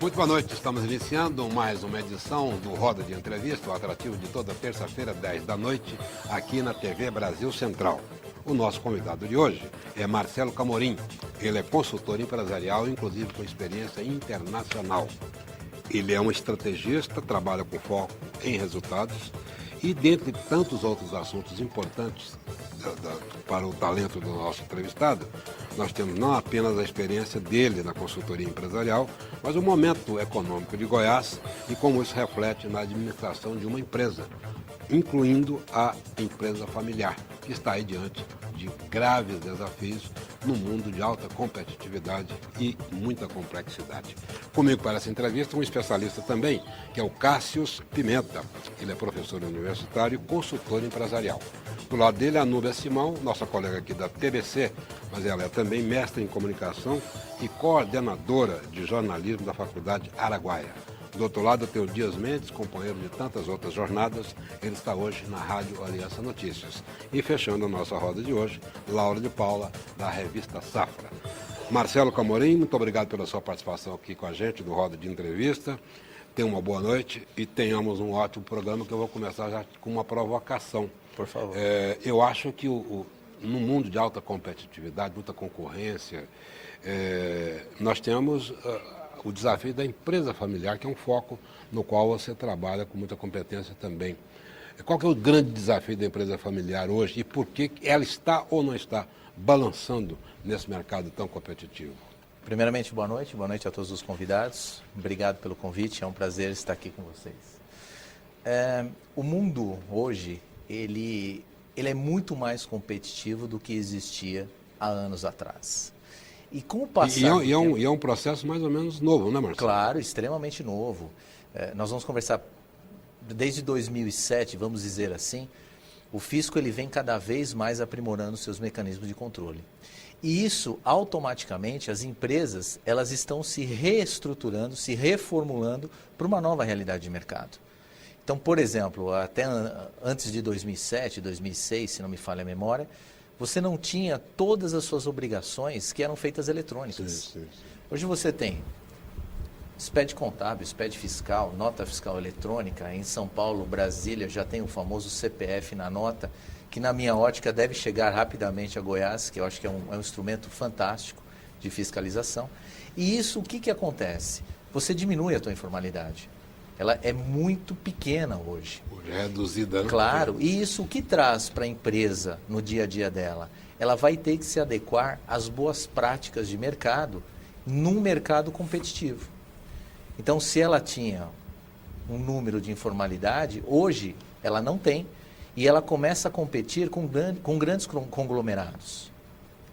Muito boa noite, estamos iniciando mais uma edição do Roda de Entrevista, o atrativo de toda terça-feira, 10 da noite, aqui na TV Brasil Central. O nosso convidado de hoje é Marcelo Camorim. Ele é consultor empresarial, inclusive com experiência internacional. Ele é um estrategista, trabalha com foco em resultados e, dentre tantos outros assuntos importantes para o talento do nosso entrevistado, nós temos não apenas a experiência dele na consultoria empresarial, mas o momento econômico de Goiás e como isso reflete na administração de uma empresa, incluindo a empresa familiar, que está aí diante de graves desafios num mundo de alta competitividade e muita complexidade. Comigo para essa entrevista um especialista também, que é o Cássius Pimenta. Ele é professor universitário e consultor empresarial. Do lado dele, a Núbia Simão, nossa colega aqui da TBC, mas ela é também mestre em comunicação e coordenadora de jornalismo da Faculdade Araguaia. Do outro lado, tem o Dias Mendes, companheiro de tantas outras jornadas. Ele está hoje na Rádio Aliança Notícias. E fechando a nossa roda de hoje, Laura de Paula, da revista Safra. Marcelo Camorim, muito obrigado pela sua participação aqui com a gente do Roda de Entrevista. Tenha uma boa noite e tenhamos um ótimo programa que eu vou começar já com uma provocação. Por favor. Eu acho que no mundo de alta competitividade, muita concorrência, nós temos o desafio da empresa familiar, que é um foco no qual você trabalha com muita competência também. Qual que é o grande desafio da empresa familiar hoje e por que ela está ou não está balançando nesse mercado tão competitivo? Primeiramente, boa noite a todos os convidados. Obrigado pelo convite, é um prazer estar aqui com vocês. O mundo hoje, ele é muito mais competitivo do que existia há anos atrás. E com o passar e é um processo mais ou menos novo, né, Marcelo? Claro, extremamente novo. Nós vamos conversar desde 2007, vamos dizer assim, o fisco ele vem cada vez mais aprimorando seus mecanismos de controle. E isso, automaticamente, as empresas elas estão se reestruturando, se reformulando para uma nova realidade de mercado. Então, por exemplo, até antes de 2007, 2006, se não me falha a memória, você não tinha todas as suas obrigações que eram feitas eletrônicas. Sim. Hoje você tem SPED contábil, SPED fiscal, nota fiscal eletrônica. Em São Paulo, Brasília, já tem o famoso CPF na nota, que na minha ótica deve chegar rapidamente a Goiás, que eu acho que é um instrumento fantástico de fiscalização. E isso, o que acontece? Você diminui a tua informalidade. Ela é muito pequena hoje. É reduzida, né? Claro, e isso o que traz para a empresa no dia a dia dela? Ela vai ter que se adequar às boas práticas de mercado num mercado competitivo. Então, se ela tinha um número de informalidade, hoje ela não tem. E ela começa a competir com grandes conglomerados.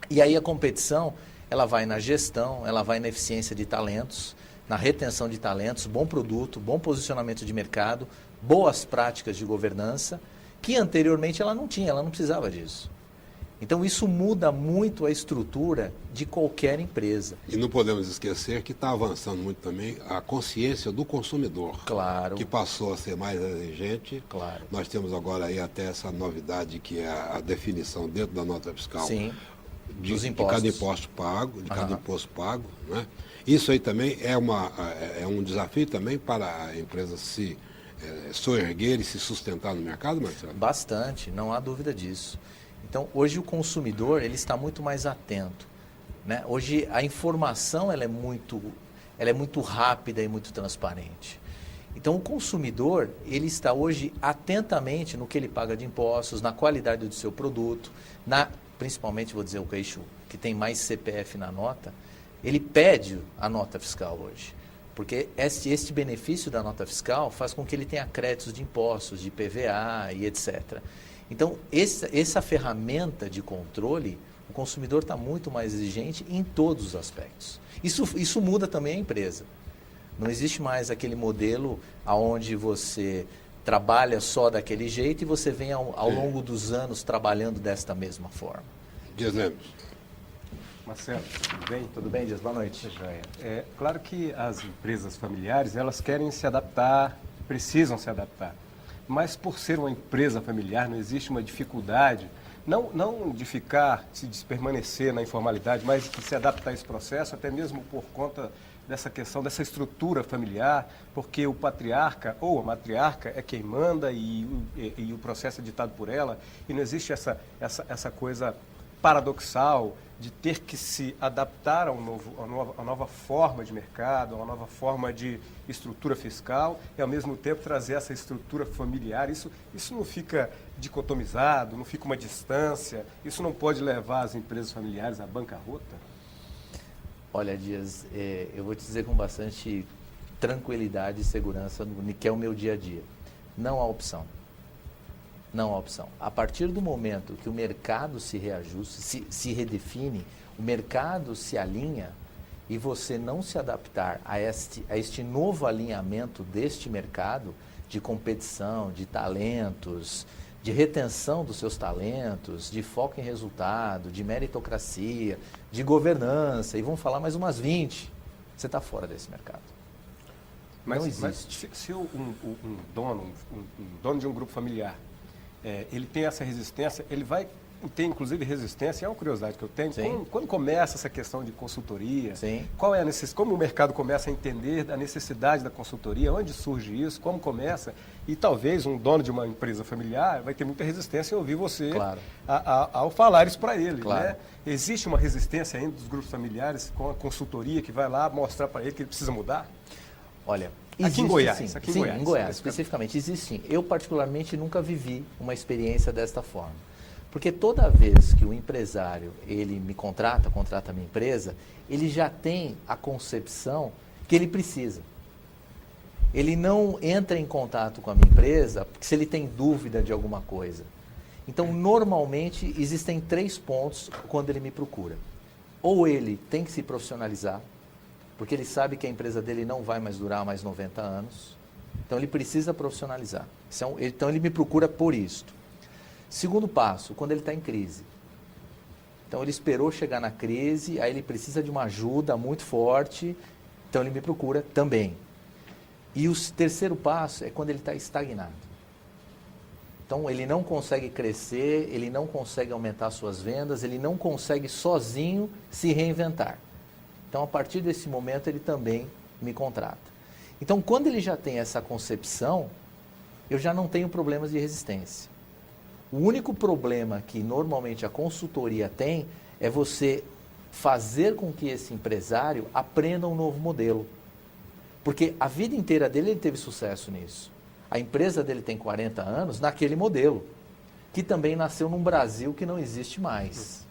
E aí a competição, ela vai na gestão, ela vai na eficiência de talentos, na retenção de talentos, bom produto, bom posicionamento de mercado, boas práticas de governança, que anteriormente ela não tinha, ela não precisava disso. Então isso muda muito a estrutura de qualquer empresa. E não podemos esquecer que está avançando muito também a consciência do consumidor. Claro. Que passou a ser mais exigente. Claro. Nós temos agora aí até essa novidade que é a definição dentro da nota fiscal. Sim. De cada imposto pago, cada imposto pago, né? Isso aí também é um desafio também para a empresa se soerguer e se sustentar no mercado, Marcelo? Bastante, não há dúvida disso. Então, hoje o consumidor ele está muito mais atento, né? Hoje a informação ela é muito rápida e muito transparente. Então, o consumidor ele está hoje atentamente no que ele paga de impostos, na qualidade do seu produto, principalmente, vou dizer, o eixo que tem mais CPF na nota, ele pede a nota fiscal hoje. Porque este benefício da nota fiscal faz com que ele tenha créditos de impostos, de PVA e etc. Então, essa ferramenta de controle, o consumidor está muito mais exigente em todos os aspectos. Isso muda também a empresa. Não existe mais aquele modelo onde você trabalha só daquele jeito e você vem ao longo dos anos trabalhando desta mesma forma. Dias Lemos. Marcelo, tudo bem? Tudo bem, Dias? Boa noite. É claro que as empresas familiares, elas querem se adaptar, precisam se adaptar. Mas por ser uma empresa familiar, não existe uma dificuldade não de ficar, de permanecer na informalidade, mas de se adaptar a esse processo, até mesmo por conta dessa questão, dessa estrutura familiar, porque o patriarca ou a matriarca é quem manda e o processo é ditado por ela, e não existe essa coisa paradoxal de ter que se adaptar a uma nova forma de mercado, a uma nova forma de estrutura fiscal e, ao mesmo tempo, trazer essa estrutura familiar. Isso não fica dicotomizado, não fica uma distância, isso não pode levar as empresas familiares à bancarrota? Olha, Dias, eu vou te dizer com bastante tranquilidade e segurança no que é o meu dia a dia. Não há opção. Não há opção. A partir do momento que o mercado se reajuste, se redefine, o mercado se alinha e você não se adaptar a este novo alinhamento deste mercado de competição, de talentos, de retenção dos seus talentos, de foco em resultado, de meritocracia, de governança, e vamos falar mais umas 20, você está fora desse mercado. Não existe. Mas se um dono de um grupo familiar, ele tem essa resistência, ele vai ter inclusive resistência, é uma curiosidade que eu tenho, quando começa essa questão de consultoria, qual é como o mercado começa a entender a necessidade da consultoria, onde surge isso, como começa, e talvez um dono de uma empresa familiar vai ter muita resistência em ouvir você ao falar isso para ele. Né? Existe uma resistência ainda dos grupos familiares com a consultoria que vai lá mostrar para ele que ele precisa mudar? Olha, aqui em Goiás, em Goiás, especificamente, existe sim. Eu, particularmente, nunca vivi uma experiência desta forma. Porque toda vez que o empresário, ele me contrata a minha empresa, ele já tem a concepção que ele precisa. Ele não entra em contato com a minha empresa se ele tem dúvida de alguma coisa. Então, normalmente, existem 3 pontos quando ele me procura. Ou ele tem que se profissionalizar, porque ele sabe que a empresa dele não vai mais durar mais 90 anos. Então, ele precisa profissionalizar. Então, ele me procura por isto. Segundo passo, quando ele está em crise. Então, ele esperou chegar na crise, aí ele precisa de uma ajuda muito forte, então ele me procura também. E o terceiro passo é quando ele está estagnado. Então, ele não consegue crescer, ele não consegue aumentar suas vendas, ele não consegue sozinho se reinventar. Então, a partir desse momento, ele também me contrata. Então, quando ele já tem essa concepção, eu já não tenho problemas de resistência. O único problema que normalmente a consultoria tem é você fazer com que esse empresário aprenda um novo modelo. Porque a vida inteira dele ele teve sucesso nisso. A empresa dele tem 40 anos naquele modelo, que também nasceu num Brasil que não existe mais.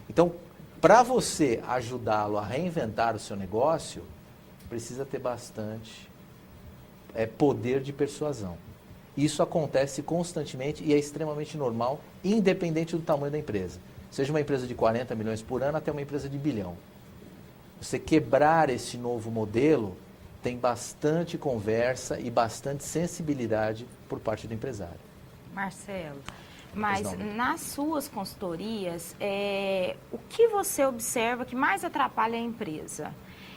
Então, para você ajudá-lo a reinventar o seu negócio, precisa ter bastante poder de persuasão. Isso acontece constantemente e é extremamente normal, independente do tamanho da empresa. Seja uma empresa de 40 milhões por ano até uma empresa de 1 bilhão. Você quebrar esse novo modelo tem bastante conversa e bastante sensibilidade por parte do empresário. Marcelo, mas nas suas consultorias, o que você observa que mais atrapalha a empresa?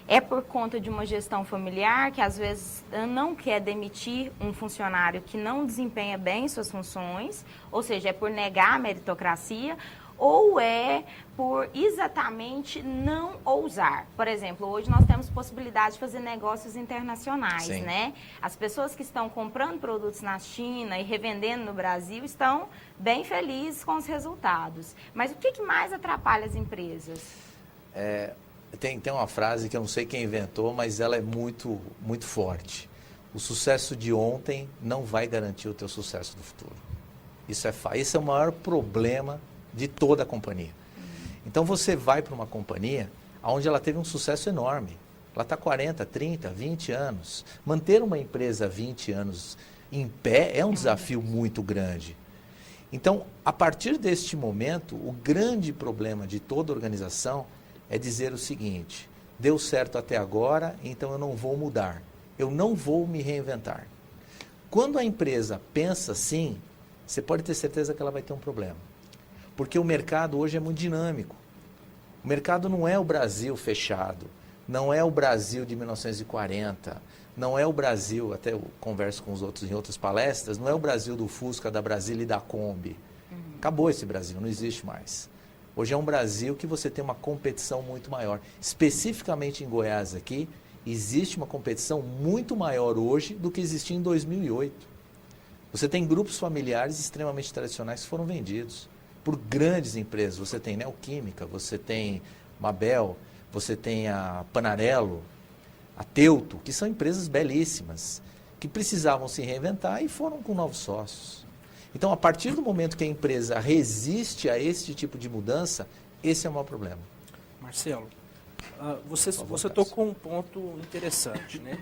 É por conta de uma gestão familiar que às vezes não quer demitir um funcionário que não desempenha bem suas funções, ou seja, é por negar a meritocracia, ou é por exatamente não ousar. Por exemplo, hoje nós temos possibilidade de fazer negócios internacionais, né? As pessoas que estão comprando produtos na China e revendendo no Brasil estão bem felizes com os resultados. Mas o que mais atrapalha as empresas? Tem uma frase que eu não sei quem inventou, mas ela é muito, muito forte. O sucesso de ontem não vai garantir o teu sucesso do futuro. Esse é o maior problema de toda a companhia. Então você vai para uma companhia onde ela teve um sucesso enorme. Ela está 40, 30, 20 anos. Manter uma empresa 20 anos em pé é um desafio muito grande. Então, a partir deste momento, o grande problema de toda organização é dizer o seguinte: deu certo até agora, então eu não vou mudar, eu não vou me reinventar. Quando a empresa pensa assim, você pode ter certeza que ela vai ter um problema. Porque o mercado hoje é muito dinâmico. O mercado não é o Brasil fechado, não é o Brasil de 1940, não é o Brasil, até eu converso com os outros em outras palestras, não é o Brasil do Fusca, da Brasília e da Kombi. Acabou esse Brasil, não existe mais. Hoje é um Brasil que você tem uma competição muito maior. Especificamente em Goiás aqui, existe uma competição muito maior hoje do que existia em 2008. Você tem grupos familiares extremamente tradicionais que foram vendidos por grandes empresas. Você tem Neoquímica, você tem Mabel, você tem a Panarello, a Teuto, que são empresas belíssimas, que precisavam se reinventar e foram com novos sócios. Então, a partir do momento que a empresa resiste a esse tipo de mudança, esse é o maior problema. Marcelo, você tocou um ponto interessante, né?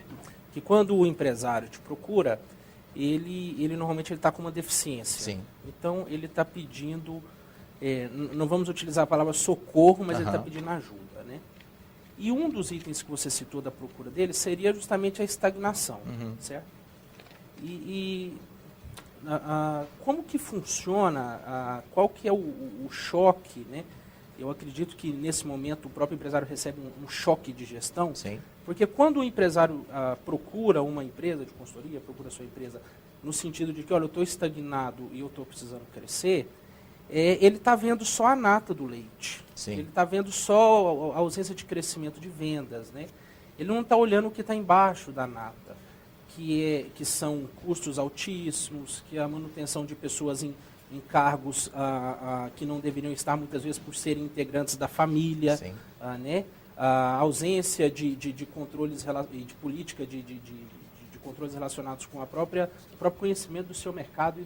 Que quando o empresário te procura, ele normalmente está com uma deficiência. Sim. Então, ele está pedindo, não vamos utilizar a palavra socorro, mas ele está pedindo ajuda, né? E um dos itens que você citou da procura dele seria justamente a estagnação, certo? Como que funciona, qual que é o choque, né? Eu acredito que nesse momento o próprio empresário recebe um choque de gestão. Sim. Porque quando o empresário procura uma empresa de consultoria, procura a sua empresa no sentido de que, olha, eu estou estagnado e eu estou precisando crescer, ele está vendo só a nata do leite. Sim. Ele está vendo só a ausência de crescimento de vendas, né? Ele não está olhando o que está embaixo da nata, que são custos altíssimos, que a manutenção de pessoas em cargos que não deveriam estar, muitas vezes, por serem integrantes da família, né? A ausência de controles e de política de controles relacionados com o próprio conhecimento do seu mercado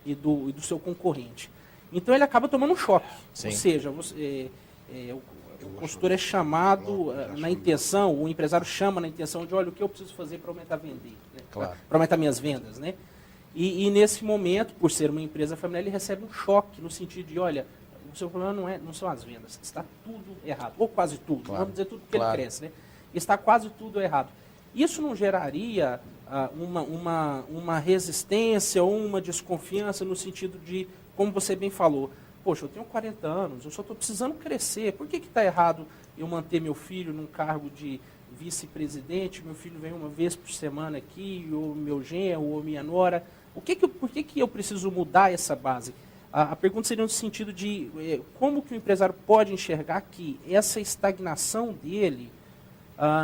e do seu concorrente. Então, ele acaba tomando um choque. Sim. Ou seja, o consultor é chamado na intenção, o empresário chama na intenção de, olha, o que eu preciso fazer para aumentar vender, né? Claro. Para aumentar minhas vendas, né? E nesse momento, por ser uma empresa familiar, ele recebe um choque no sentido de, olha, o seu problema não são as vendas, está tudo errado, ou quase tudo, Claro. vamos dizer tudo porque ele cresce, né? Está quase tudo errado. Isso não geraria uma resistência ou uma desconfiança no sentido de, como você bem falou, poxa, eu tenho 40 anos, eu só estou precisando crescer, por que está errado eu manter meu filho num cargo de vice-presidente, meu filho vem uma vez por semana aqui, ou meu genro, ou minha nora, por que eu preciso mudar essa base? A pergunta seria no sentido de como que o empresário pode enxergar que essa estagnação dele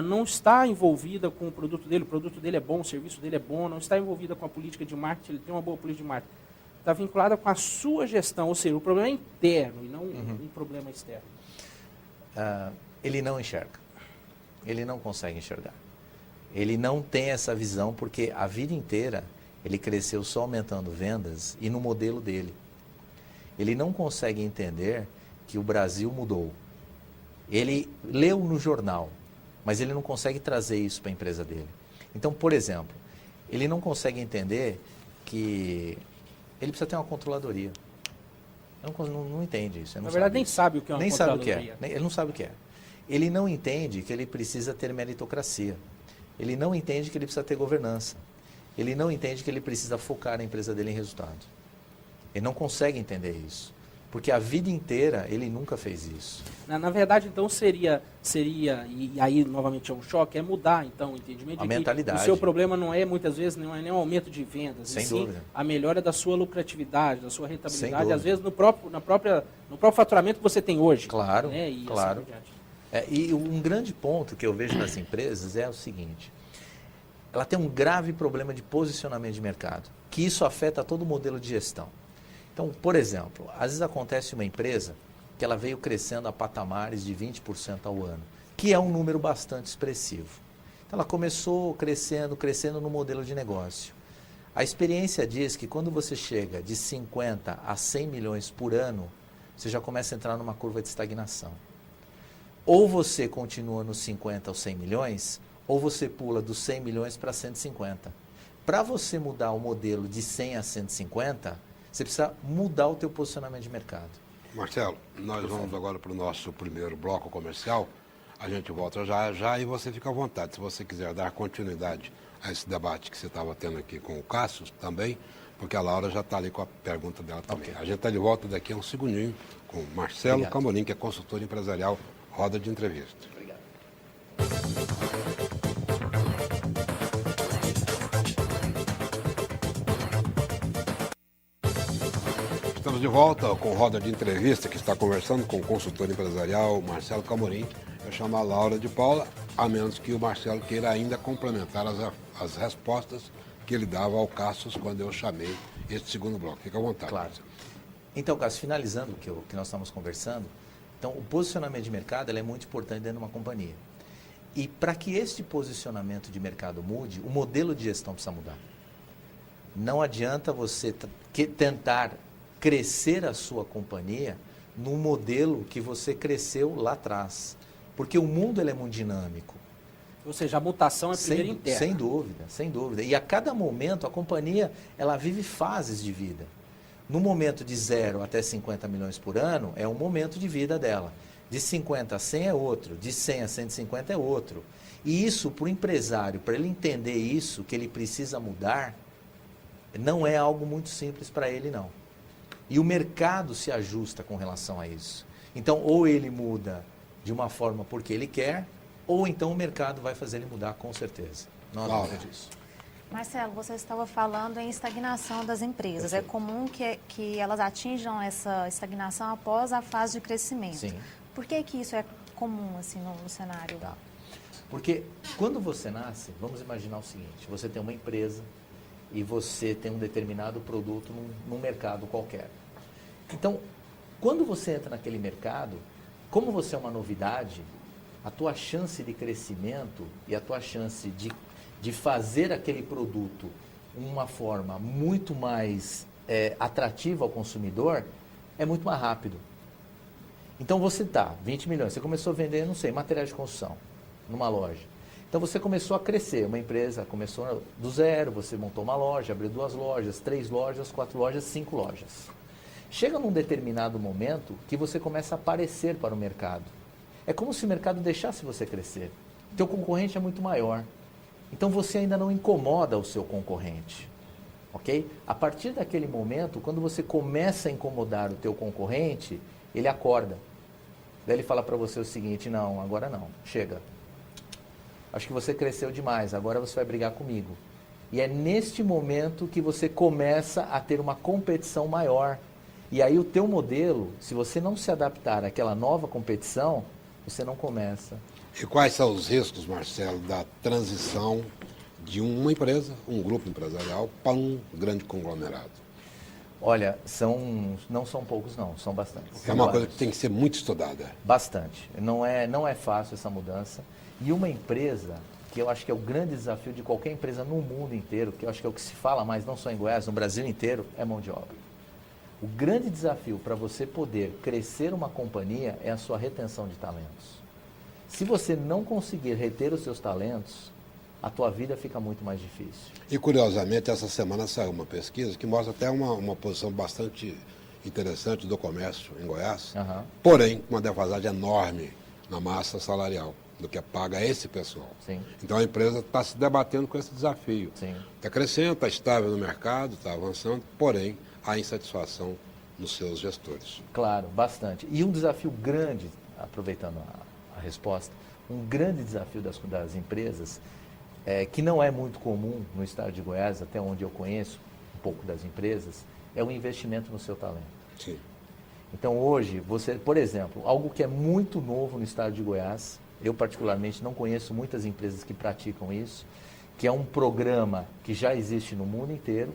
não está envolvida com o produto dele é bom, o serviço dele é bom, não está envolvida com a política de marketing, ele tem uma boa política de marketing. Está vinculada com a sua gestão, ou seja, o problema é interno e não um problema externo. Ele não enxerga. Ele não consegue enxergar. Ele não tem essa visão porque a vida inteira ele cresceu só aumentando vendas e no modelo dele. Ele não consegue entender que o Brasil mudou. Ele leu no jornal, mas ele não consegue trazer isso para a empresa dele. Então, por exemplo, ele não consegue entender que ele precisa ter uma controladoria. Não entende isso. Na verdade, nem sabe o que é uma controladoria. Nem sabe o que é. Ele não sabe o que é. Ele não entende que ele precisa ter meritocracia. Ele não entende que ele precisa ter governança. Ele não entende que ele precisa focar a empresa dele em resultado. Ele não consegue entender isso. Porque a vida inteira ele nunca fez isso. Na verdade, então, seria e aí novamente é um choque, é mudar então o entendimento A de mentalidade. Que o seu problema não é, muitas vezes, não é nem um aumento de vendas, Sem e sim dúvida. a melhora da sua lucratividade, da sua rentabilidade, dúvida. às vezes no próprio faturamento que você tem hoje. Claro, né? E claro. assim por diante. E um grande ponto que eu vejo nas empresas é o seguinte: ela tem um grave problema de posicionamento de mercado, que isso afeta todo o modelo de gestão. Então, por exemplo, às vezes acontece uma empresa que ela veio crescendo a patamares de 20% ao ano, que é um número bastante expressivo. Então, ela começou crescendo no modelo de negócio. A experiência diz que quando você chega de 50 a 100 milhões por ano, você já começa a entrar numa curva de estagnação. Ou você continua nos 50 ou 100 milhões, ou você pula dos 100 milhões para 150. Para você mudar o modelo de 100 a 150, você precisa mudar o teu posicionamento de mercado. Marcelo, nós vamos agora para o nosso primeiro bloco comercial. A gente volta já e você fica à vontade. Se você quiser dar continuidade a esse debate que você estava tendo aqui com o Cássio também, porque a Laura já está ali com a pergunta dela também. Okay. A gente está de volta daqui a um segundinho com o Marcelo Camorim, que é consultor empresarial, roda de entrevista. Obrigado. Estamos de de volta com roda de entrevista que está conversando com o consultor empresarial Marcelo Camorim. Eu chamo a Laura de Paula, a menos que o Marcelo queira ainda complementar as respostas que ele dava ao Cassius quando eu chamei este segundo bloco. Fica à vontade. Claro. Marcelo. Então, Cássio, finalizando o que nós estamos conversando, então o posicionamento de mercado ele é muito importante dentro de uma companhia. E para que este posicionamento de mercado mude, o modelo de gestão precisa mudar. Não adianta você tentar crescer a sua companhia num modelo que você cresceu lá atrás. Porque o mundo ele é muito dinâmico. Ou seja, a mutação é primeiro interna. Sem dúvida, sem dúvida. E a cada momento a companhia ela vive fases de vida. No momento de 0 até 50 milhões por ano é um momento de vida dela. De 50 a 100 é outro, de 100 a 150 é outro. E isso para o empresário, para ele entender isso, que ele precisa mudar, não é algo muito simples para ele não. E o mercado se ajusta com relação a isso. Então ou ele muda de uma forma porque ele quer, ou então o mercado vai fazer ele mudar com certeza. Não há dúvida disso. Marcelo, você estava falando em estagnação das empresas. Perfeito. É comum que elas atinjam essa estagnação após a fase de crescimento. Sim. Por que isso é comum assim no cenário? Tá. Porque quando você nasce, vamos imaginar o seguinte, você tem uma empresa e você tem um determinado produto num mercado qualquer. Então, quando você entra naquele mercado, como você é uma novidade, a tua chance de crescimento e a tua chance de fazer aquele produto uma forma muito mais atrativa ao consumidor é muito mais rápido. Então você 20 milhões, você começou a vender, não sei, materiais de construção numa loja. Então você começou a crescer, uma empresa começou do zero, você montou uma loja, abriu 2 lojas, 3 lojas, 4 lojas, 5 lojas. Chega num determinado momento que você começa a aparecer para o mercado. É como se o mercado deixasse você crescer. Teu concorrente é muito maior. Então você ainda não incomoda o seu concorrente. Ok? A partir daquele momento, quando você começa a incomodar o teu concorrente, ele acorda. Daí ele fala para você o seguinte, não, agora não, chega. Acho que você cresceu demais, agora você vai brigar comigo. E é neste momento que você começa a ter uma competição maior. E aí o teu modelo, se você não se adaptar àquela nova competição, você não começa. E quais são os riscos, Marcelo, da transição de uma empresa, um grupo empresarial, para um grande conglomerado? Olha, não são poucos não, são bastantes. É uma coisa que tem que ser muito estudada. Bastante. Não é fácil essa mudança. E uma empresa, que eu acho que é o grande desafio de qualquer empresa no mundo inteiro, que eu acho que é o que se fala mais, não só em Goiás, no Brasil inteiro, é mão de obra. O grande desafio para você poder crescer uma companhia é a sua retenção de talentos. Se você não conseguir reter os seus talentos, a tua vida fica muito mais difícil. E curiosamente, essa semana saiu uma pesquisa que mostra até uma posição bastante interessante do comércio em Goiás, porém, uma defasagem enorme na massa salarial do que paga esse pessoal. Sim. Então a empresa está se debatendo com esse desafio. Sim. Está crescendo, está estável no mercado, está avançando, porém há insatisfação nos seus gestores. Claro, bastante. E um desafio grande, aproveitando a resposta, um grande desafio das empresas, que não é muito comum no estado de Goiás, até onde eu conheço um pouco das empresas, é o investimento no seu talento. Sim. Então hoje, você, por exemplo, algo que é muito novo no estado de Goiás, eu particularmente não conheço muitas empresas que praticam isso, que é um programa que já existe no mundo inteiro,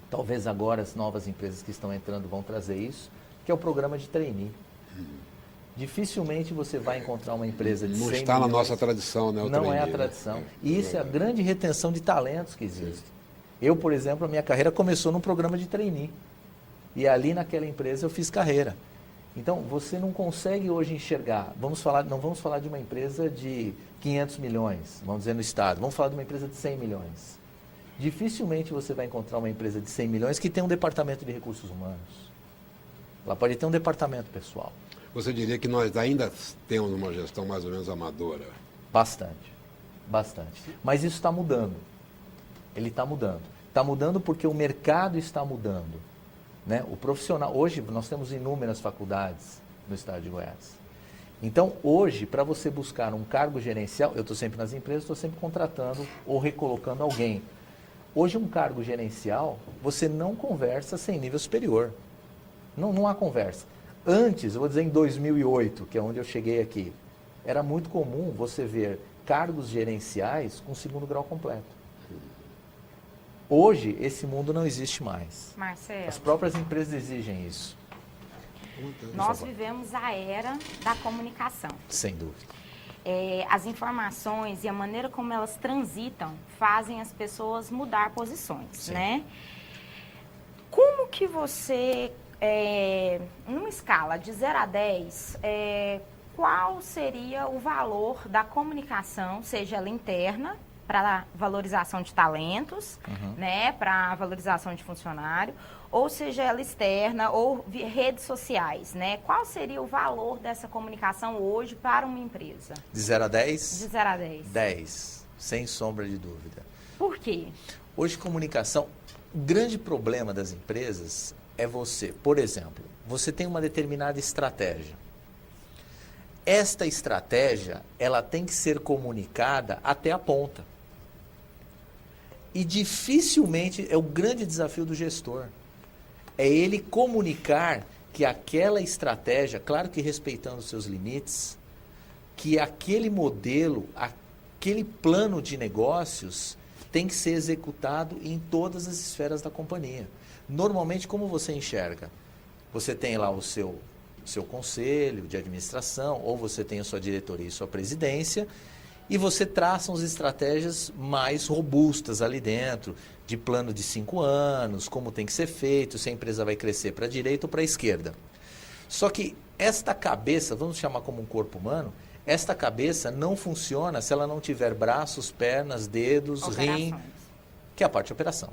talvez agora as novas empresas que estão entrando vão trazer isso, que é o programa de trainee. Dificilmente você vai encontrar uma empresa de 100 Não está na milhões. nossa tradição, né? O Não é a trainee, tradição. né? E isso é a grande retenção de talentos que existe. Eu, por exemplo, a minha carreira começou num programa de trainee. E ali naquela empresa eu fiz carreira. Então, você não consegue hoje enxergar, não vamos falar de uma empresa de 500 milhões, vamos dizer no estado, vamos falar de uma empresa de 100 milhões. Dificilmente você vai encontrar uma empresa de 100 milhões que tem um departamento de recursos humanos. Ela pode ter um departamento pessoal. Você diria que nós ainda temos uma gestão mais ou menos amadora? Bastante, bastante. Mas isso está mudando. Ele está mudando. Está mudando porque o mercado está mudando. Né? O profissional, hoje nós temos inúmeras faculdades no estado de Goiás. Então, hoje, para você buscar um cargo gerencial, eu estou sempre nas empresas, estou sempre contratando ou recolocando alguém. Hoje, um cargo gerencial, você não conversa sem nível superior. Não há conversa. Antes, eu vou dizer em 2008, que é onde eu cheguei aqui, era muito comum você ver cargos gerenciais com segundo grau completo. Hoje, esse mundo não existe mais. Marcelo, As próprias empresas exigem isso. nós vivemos a era da comunicação. Sem dúvida. As informações e a maneira como elas transitam fazem as pessoas mudar posições, Sim. né? Como que você, numa escala de 0 a 10, qual seria o valor da comunicação, seja ela interna, para valorização de talentos, né, para valorização de funcionário, ou seja ela externa ou redes sociais, né? Qual seria o valor dessa comunicação hoje para uma empresa? De 0 a 10? De 0 a 10. 10, sem sombra de dúvida. Por quê? Hoje, comunicação, o grande problema das empresas é você, por exemplo, você tem uma determinada estratégia. Esta estratégia, ela tem que ser comunicada até a ponta. E dificilmente é o grande desafio do gestor. É ele comunicar que aquela estratégia, claro que respeitando os seus limites, que aquele modelo, aquele plano de negócios tem que ser executado em todas as esferas da companhia. Normalmente, como você enxerga? Você tem lá o seu conselho de administração, ou você tem a sua diretoria e sua presidência, e você traça as estratégias mais robustas ali dentro, de plano de 5 anos, como tem que ser feito, se a empresa vai crescer para a direita ou para a esquerda. Só que esta cabeça, vamos chamar como um corpo humano, esta cabeça não funciona se ela não tiver braços, pernas, dedos, rim, que é a parte de operação.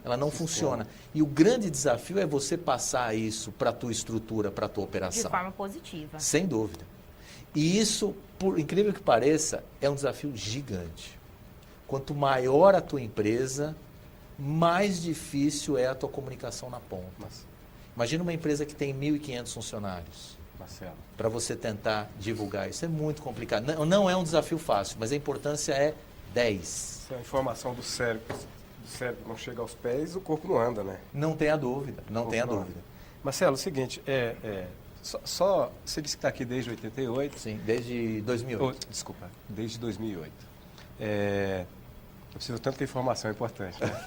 Ela não funciona. E o grande desafio é você passar isso para a tua estrutura, para a tua operação. De forma positiva. Sem dúvida. E isso, por incrível que pareça, é um desafio gigante. Quanto maior a tua empresa, mais difícil é a tua comunicação na ponta. Imagina uma empresa que tem 1.500 funcionários. Marcelo. Para você tentar divulgar isso. É muito complicado. Não é um desafio fácil, mas a importância é 10. Se a informação do cérebro não chega aos pés, o corpo não anda, né? Não tenha dúvida, não tenha Não. dúvida. Marcelo, é o seguinte, você disse que está aqui desde 88. Sim, desde 2008. Desculpa, desde 2008. Eu preciso tanto que a informação é importante, né?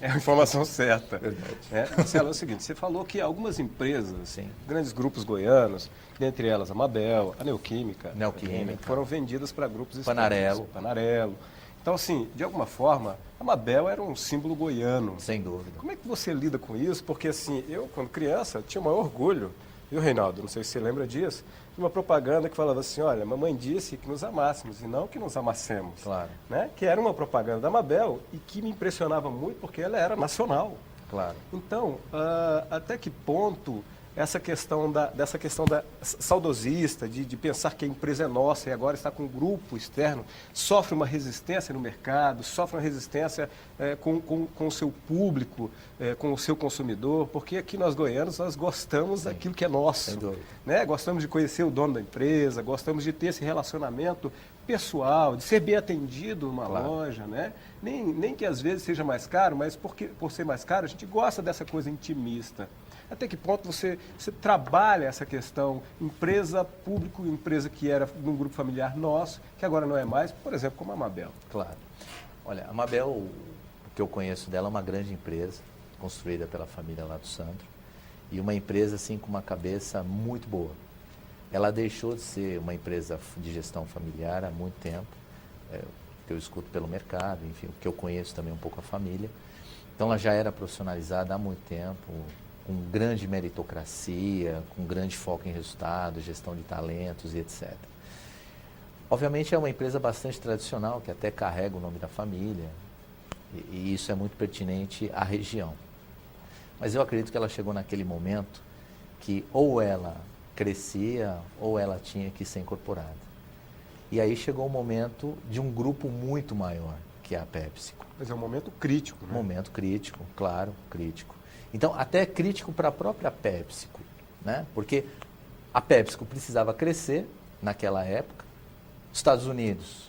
É a informação certa. Verdade. Marcelo, é o seguinte, você falou que algumas empresas, Sim. grandes grupos goianos, dentre elas a Mabel, a Neoquímica, foram vendidas para grupos externos. Panarello. Então, assim, de alguma forma, a Mabel era um símbolo goiano. Sem dúvida. Como é que você lida com isso? Porque, assim, eu, quando criança, tinha o maior orgulho, viu, Reinaldo? Não sei se você lembra disso, de uma propaganda que falava assim, olha, mamãe disse que nos amássemos e não que nos amassemos. Claro. Né? Que era uma propaganda da Mabel e que me impressionava muito porque ela era nacional. Claro. Então, até que ponto dessa questão da saudosista, de pensar que a empresa é nossa e agora está com um grupo externo, sofre uma resistência no mercado, sofre uma resistência com o seu público, com o seu consumidor, porque aqui nós goianos, nós gostamos daquilo que é nosso. Sem dúvida. Né? Gostamos de conhecer o dono da empresa, gostamos de ter esse relacionamento pessoal, de ser bem atendido numa loja, né? Nem que às vezes seja mais caro, mas por ser mais caro, a gente gosta dessa coisa intimista. Até que ponto você trabalha essa questão empresa, público, empresa que era num grupo familiar nosso, que agora não é mais, por exemplo, como a Mabel? Claro. Olha, a Mabel, o que eu conheço dela, é uma grande empresa, construída pela família lá do Sandro, e uma empresa assim com uma cabeça muito boa. Ela deixou de ser uma empresa de gestão familiar há muito tempo, que eu escuto pelo mercado, enfim, que eu conheço também um pouco a família. Então ela já era profissionalizada há muito tempo, com grande meritocracia, com grande foco em resultados, gestão de talentos e etc. Obviamente é uma empresa bastante tradicional, que até carrega o nome da família, e isso é muito pertinente à região. Mas eu acredito que ela chegou naquele momento que ou ela crescia ou ela tinha que ser incorporada. E aí chegou o momento de um grupo muito maior, que é a PepsiCo. Mas é um momento crítico, né? Momento crítico, claro, crítico. Então, até crítico para a própria PepsiCo, né? Porque a PepsiCo precisava crescer naquela época. Os Estados Unidos,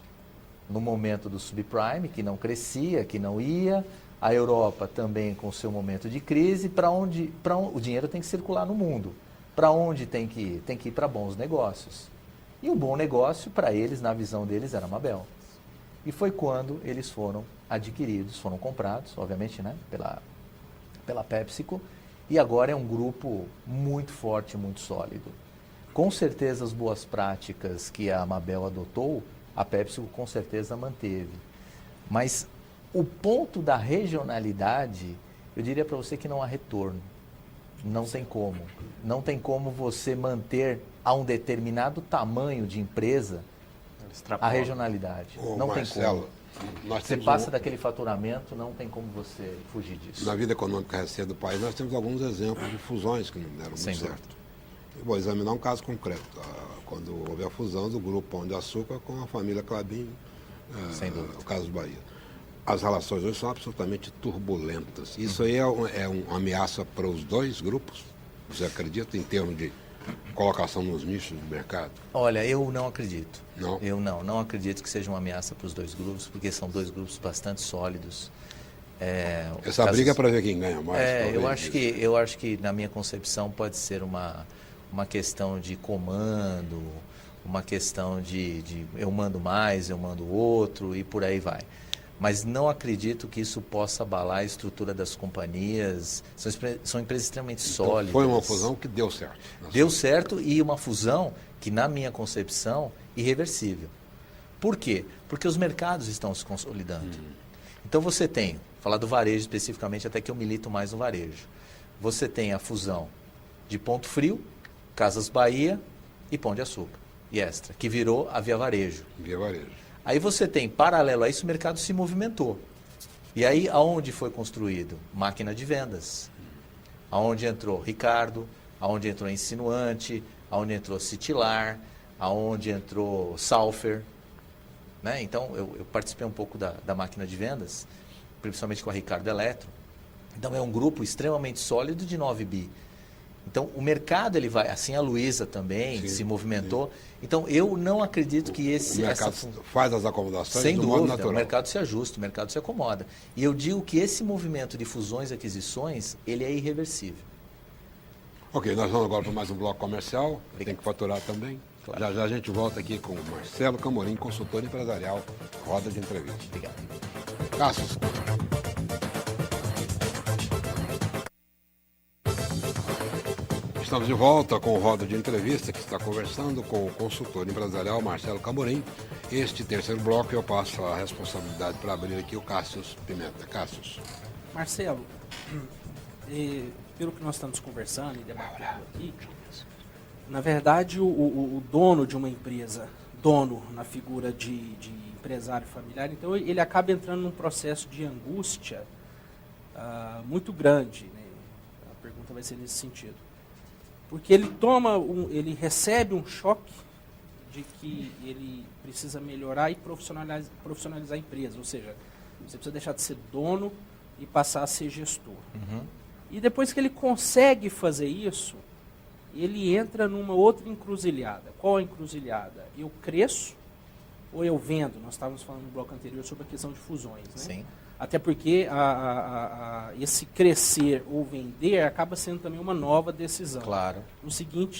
no momento do subprime, que não crescia, que não ia, A Europa também com o seu momento de crise, o dinheiro tem que circular no mundo. Para onde tem que ir? Tem que ir para bons negócios. E um bom negócio, para eles, na visão deles, era a Mabel. E foi quando eles foram adquiridos, foram comprados, obviamente, né, pela PepsiCo, e agora é um grupo muito forte, muito sólido. Com certeza as boas práticas que a Mabel adotou, a PepsiCo com certeza manteve. Mas o ponto da regionalidade, eu diria para você que não há retorno. Não tem como. Não tem como você manter a um determinado tamanho de empresa a regionalidade. Ô, não Marcelo, tem como. nós Você temos passa daquele faturamento, não tem como você fugir disso. Na vida econômica recente do país, nós temos alguns exemplos de fusões que não deram Sem muito dúvida. certo. Eu vou examinar um caso concreto. Quando houve a fusão do Grupo Pão de Açúcar com a família Klabin, Sem dúvida. o caso Bahia. As relações hoje são absolutamente turbulentas. Isso aí é uma ameaça para os dois grupos? Você acredita em termos de colocação nos nichos do mercado? Olha, eu não acredito. Não? Eu não acredito que seja uma ameaça para os dois grupos, porque são dois grupos bastante sólidos. Essa briga é para ver quem ganha mais. Eu acho que na minha concepção pode ser uma questão de comando, uma questão de eu mando mais, eu mando outro e por aí vai. Mas não acredito que isso possa abalar a estrutura das companhias. São empresas extremamente sólidas. Foi uma fusão que deu certo. Deu certo e uma fusão que, na minha concepção, irreversível. Por quê? Porque os mercados estão se consolidando. Então você tem, falar do varejo especificamente, até que eu milito mais no varejo. Você tem a fusão de Ponto Frio, Casas Bahia e Pão de Açúcar e Extra, que virou a Via Varejo. Via Varejo. Aí você tem, paralelo a isso, o mercado se movimentou. E aí, aonde foi construído? Máquina de vendas. Aonde entrou Ricardo, aonde entrou Insinuante, aonde entrou Citilar, aonde entrou Salfer. Né? Então, eu participei um pouco da máquina de vendas, principalmente com a Ricardo Eletro. Então, é um grupo extremamente sólido de 9 bi. Então, o mercado, ele vai, assim a Luiza também se movimentou. Sim. Então, eu não acredito que o mercado faz as acomodações sem do dúvida, modo natural. O mercado se ajusta, o mercado se acomoda. E eu digo que esse movimento de fusões e aquisições, ele é irreversível. Ok, nós vamos agora para mais um bloco comercial. Obrigado. Tem que faturar também. Claro. Já já a gente volta aqui com o Marcelo Camorim, consultor empresarial, roda de entrevista. Obrigado. Cassius. Estamos de volta com o Roda de Entrevista, que está conversando com o consultor empresarial Marcelo Camorim. Este terceiro bloco eu passo a responsabilidade para abrir aqui o Cassius Pimenta. Cassius. Marcelo, pelo que nós estamos conversando e debatendo aqui, na verdade o dono de uma empresa, dono na figura de empresário familiar, então ele acaba entrando num processo de angústia muito grande, né? A pergunta vai ser nesse sentido. Porque ele recebe um choque de que ele precisa melhorar e profissionalizar a empresa. Ou seja, você precisa deixar de ser dono e passar a ser gestor. Uhum. E depois que ele consegue fazer isso, ele entra numa outra encruzilhada. Qual a encruzilhada? Eu cresço ou eu vendo? Nós estávamos falando no bloco anterior sobre a questão de fusões, né? Sim. Até porque esse crescer ou vender acaba sendo também uma nova decisão. Claro.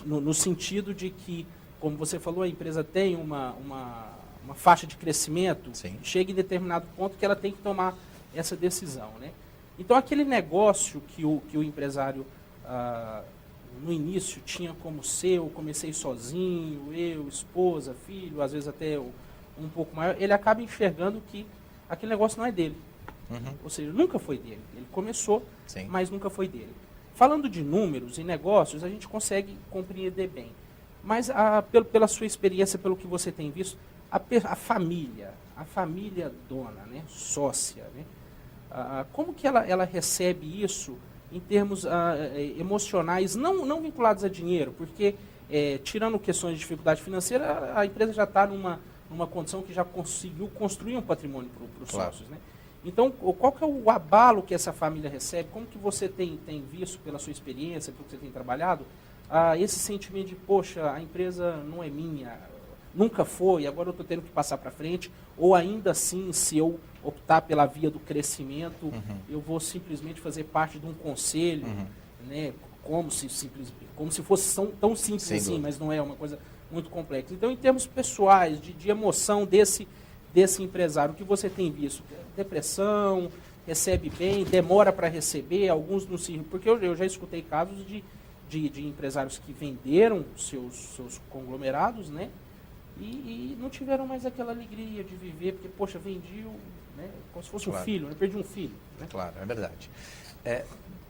No sentido de que, como você falou, a empresa tem uma faixa de crescimento, Sim. chega em determinado ponto que ela tem que tomar essa decisão, né? Então, aquele negócio que o empresário, no início, tinha como seu, comecei sozinho, eu, esposa, filho, às vezes até um pouco maior, ele acaba enxergando que aquele negócio não é dele. Uhum. Ou seja, nunca foi dele. Ele começou, Sim. mas nunca foi dele. Falando de números e negócios, a gente consegue compreender bem. Mas pela sua experiência, pelo que você tem visto, a família dona, né, sócia, né, como que ela recebe isso em termos emocionais, não vinculados a dinheiro? Porque, tirando questões de dificuldade financeira, a empresa já está numa condição que já conseguiu construir um patrimônio para os Claro. sócios, né? Então, qual que é o abalo que essa família recebe? Como que você tem visto, pela sua experiência, pelo que você tem trabalhado, esse sentimento de, poxa, a empresa não é minha, nunca foi, agora eu estou tendo que passar para frente, ou ainda assim, se eu optar pela via do crescimento, eu vou simplesmente fazer parte de um conselho, né, como se fosse tão simples Sem assim, dúvida. mas não é uma coisa muito complexa. Então, em termos pessoais, de emoção desse empresário, o que você tem visto? Depressão, recebe bem, demora para receber, alguns não se... Porque eu já escutei casos de empresários que venderam seus conglomerados, né? E não tiveram mais aquela alegria de viver, porque, poxa, vendi, né? Como se fosse um filho, né? Perdi um filho. Né? Claro, é verdade.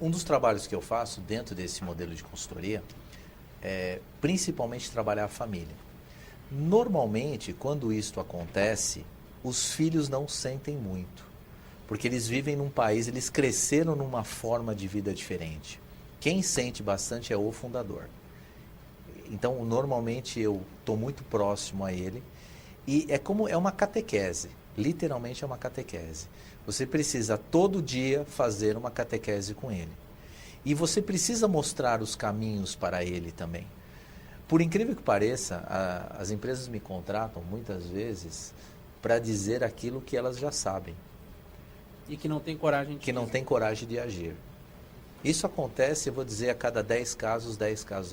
Um dos trabalhos que eu faço dentro desse modelo de consultoria é principalmente trabalhar a família. Normalmente, quando isto acontece, os filhos não sentem muito, porque eles vivem num país, eles cresceram numa forma de vida diferente. Quem sente bastante é o fundador. Então, normalmente, eu estou muito próximo a ele e é uma catequese, literalmente é uma catequese. Você precisa todo dia fazer uma catequese com ele. E você precisa mostrar os caminhos para ele também. Por incrível que pareça, as empresas me contratam muitas vezes para dizer aquilo que elas já sabem. E que não tem coragem de... Que não tem coragem de agir. Isso acontece, eu vou dizer, a cada 10 casos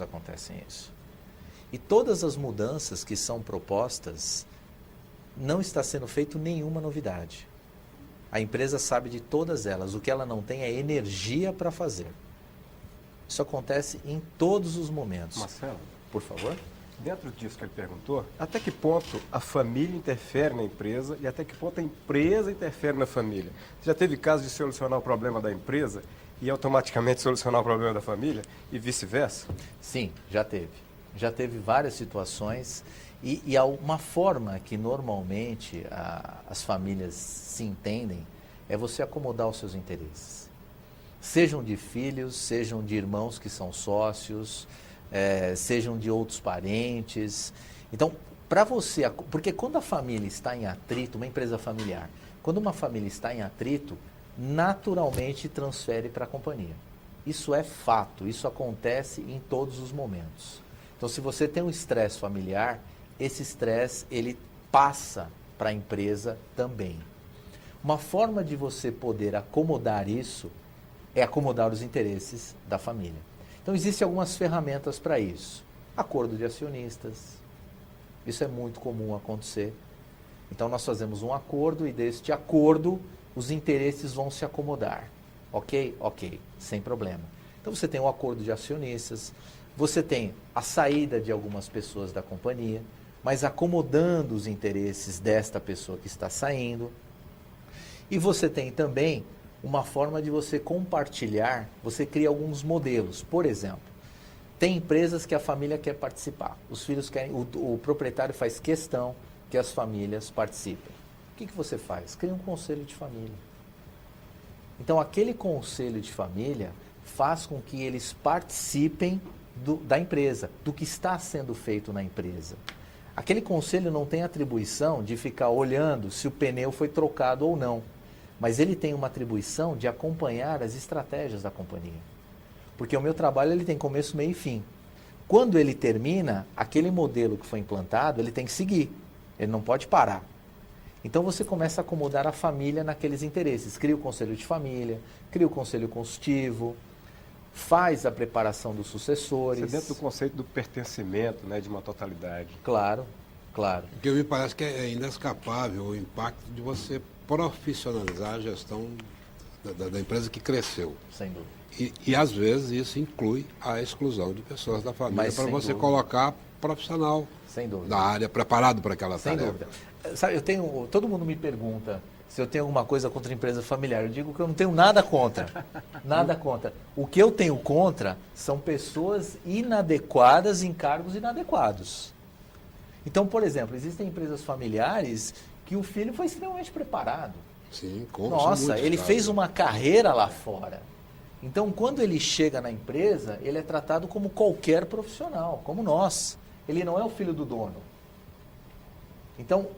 acontecem isso. E todas as mudanças que são propostas, não está sendo feito nenhuma novidade. A empresa sabe de todas elas, o que ela não tem é energia para fazer. Isso acontece em todos os momentos. Marcelo, Por favor. dentro disso que ele perguntou, até que ponto a família interfere na empresa e até que ponto a empresa interfere na família? Você já teve caso de solucionar o problema da empresa e automaticamente solucionar o problema da família e vice-versa? Sim, já teve. Já teve várias situações e há uma forma que normalmente as famílias se entendem é você acomodar os seus interesses. Sejam de filhos, sejam de irmãos que são sócios, sejam de outros parentes. Então, para você... Porque quando a família está em atrito, uma empresa familiar, quando uma família está em atrito, naturalmente transfere para a companhia. Isso é fato, isso acontece em todos os momentos. Então, se você tem um estresse familiar, esse estresse ele passa para a empresa também. Uma forma de você poder acomodar isso é acomodar os interesses da família. Então, existem algumas ferramentas para isso. Acordo de acionistas. Isso é muito comum acontecer. Então, nós fazemos um acordo e deste acordo os interesses vão se acomodar. Ok? Ok, sem problema. Então, você tem um acordo de acionistas, você tem a saída de algumas pessoas da companhia, mas acomodando os interesses desta pessoa que está saindo. E você tem também uma forma de você compartilhar, você cria alguns modelos. Por exemplo, tem empresas que a família quer participar, os filhos querem, o proprietário faz questão que as famílias participem. O que você faz? Cria um conselho de família. Então, aquele conselho de família faz com que eles participem da empresa, do que está sendo feito na empresa. Aquele conselho não tem atribuição de ficar olhando se o pneu foi trocado ou não, mas ele tem uma atribuição de acompanhar as estratégias da companhia. Porque o meu trabalho ele tem começo, meio e fim. Quando ele termina, aquele modelo que foi implantado, ele tem que seguir. Ele não pode parar. Então você começa a acomodar a família naqueles interesses. Cria o conselho de família, cria o conselho consultivo, faz a preparação dos sucessores. Isso é dentro do conceito do pertencimento, né, de uma totalidade. Claro, claro. Porque me parece que é inescapável o impacto de você profissionalizar a gestão da empresa que cresceu. Sem dúvida. E às vezes isso inclui a exclusão de pessoas da família Mas para sem você dúvida. colocar profissional Sem dúvida. da área preparado para aquela Sem tarefa. dúvida. Sabe, todo mundo me pergunta se eu tenho alguma coisa contra a empresa familiar. Eu digo que eu não tenho nada contra. Nada contra. O que eu tenho contra são pessoas inadequadas em cargos inadequados. Então, por exemplo, existem empresas familiares que o filho foi extremamente preparado. Sim, com Nossa, ele fez uma carreira lá fora. Então, quando ele chega na empresa, ele é tratado como qualquer profissional, como nós. Ele não é o filho do dono. Então,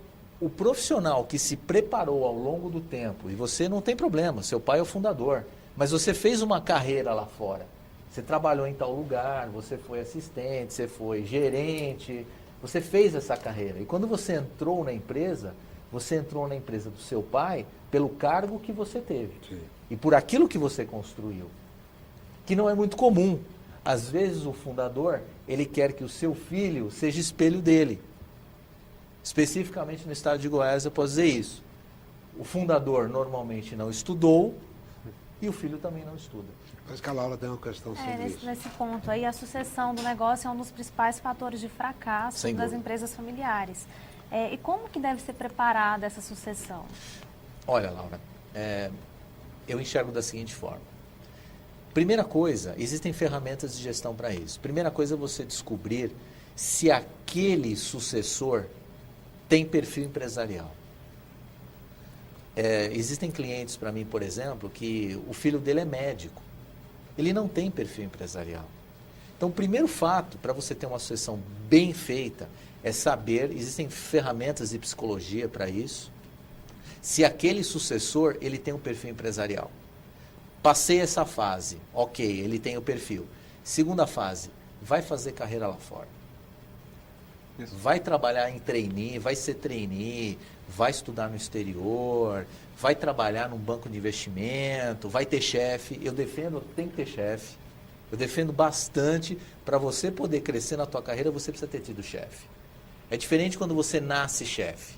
o profissional que se preparou ao longo do tempo, e você não tem problema, seu pai é o fundador, mas você fez uma carreira lá fora. Você trabalhou em tal lugar, você foi assistente, você foi gerente, Você fez essa carreira. E quando você entrou na empresa do seu pai pelo cargo que você teve. Sim. E por aquilo que você construiu. Que não é muito comum. Às vezes o fundador, ele quer que o seu filho seja espelho dele. Especificamente no estado de Goiás eu posso dizer isso. O fundador normalmente não estudou e o filho também não estuda. Mas que a Laura tem uma questão sobre isso. Nesse ponto aí, a sucessão do negócio é um dos principais fatores de fracasso Sem das dúvida. empresas familiares. E como que deve ser preparada essa sucessão? Olha, Laura, eu enxergo da seguinte forma. Primeira coisa, existem ferramentas de gestão para isso. Primeira coisa é você descobrir se aquele sucessor tem perfil empresarial. Existem clientes para mim, por exemplo, que o filho dele é médico. Ele não tem perfil empresarial. Então, o primeiro fato para você ter uma sucessão bem feita é saber, existem ferramentas de psicologia para isso, se aquele sucessor ele tem um perfil empresarial. Passei essa fase, ok, ele tem o perfil. Segunda fase, vai fazer carreira lá fora. Isso. Vai trabalhar em trainee, vai ser trainee, vai estudar no exterior, vai trabalhar num banco de investimento, vai ter chefe. Eu defendo, tem que ter chefe. Eu defendo bastante, para você poder crescer na tua carreira, você precisa ter tido chefe. É diferente quando você nasce chefe.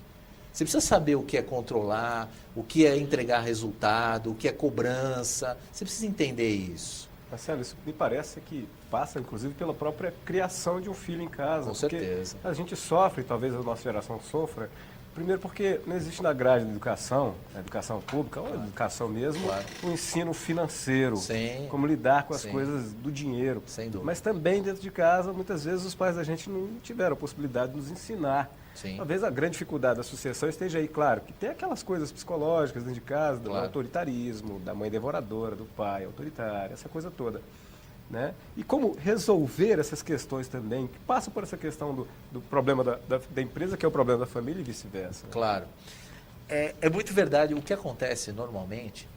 Você precisa saber o que é controlar, o que é entregar resultado, o que é cobrança. Você precisa entender isso. Marcelo, isso me parece que passa, inclusive, pela própria criação de um filho em casa. Com porque certeza. A gente sofre, talvez a nossa geração sofra, primeiro porque não existe na grade da educação, a educação pública, ou a educação mesmo, Claro. o ensino financeiro, Sim. como lidar com as Sim. coisas do dinheiro. Sem dúvida. Mas também dentro de casa, muitas vezes os pais da gente não tiveram a possibilidade de nos ensinar. Sim. Talvez a grande dificuldade da sucessão esteja aí, claro, que tem aquelas coisas psicológicas dentro de casa, do Claro. autoritarismo, da mãe devoradora, do pai autoritário, essa coisa toda. Né? E como resolver essas questões também, que passam por essa questão do problema da empresa, que é o problema da família e vice-versa. Né? Claro. É muito verdade. O que acontece normalmente